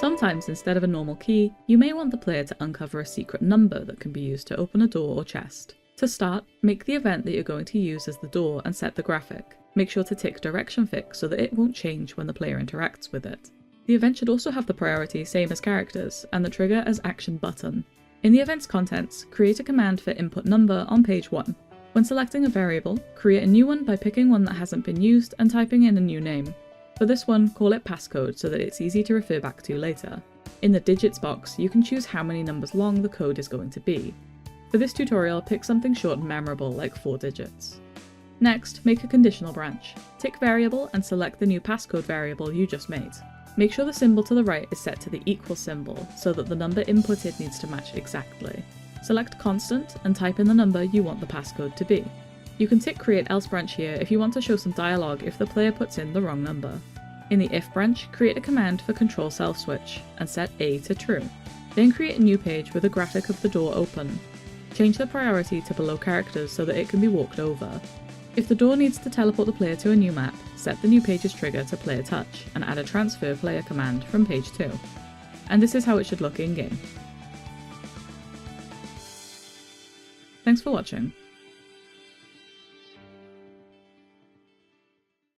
Sometimes, instead of a normal key, you may want the player to uncover a secret number that can be used to open a door or chest. To start, make the event that you're going to use as the door and set the graphic. Make sure to tick Direction Fix so that it won't change when the player interacts with it. The event should also have the priority same as characters, and the trigger as Action Button. In the event's contents, create a command for input number on page 1. When selecting a variable, create a new one by picking one that hasn't been used and typing in a new name. For this one, call it passcode so that it's easy to refer back to later. In the digits box, you can choose how many numbers long the code is going to be. For this tutorial, pick something short and memorable like 4 digits. Next, make a conditional branch. Tick variable and select the new passcode variable you just made. Make sure the symbol to the right is set to the equal symbol so that the number inputted needs to match exactly. Select constant and type in the number you want the passcode to be. You can tick create else branch here if you want to show some dialogue if the player puts in the wrong number. In the if branch, create a command for control self switch and set A to true. Then create a new page with a graphic of the door open. Change the priority to below characters so that it can be walked over. If the door needs to teleport the player to a new map, set the new page's trigger to player touch and add a transfer player command from page 2. And this is how it should look in game. Thanks for watching.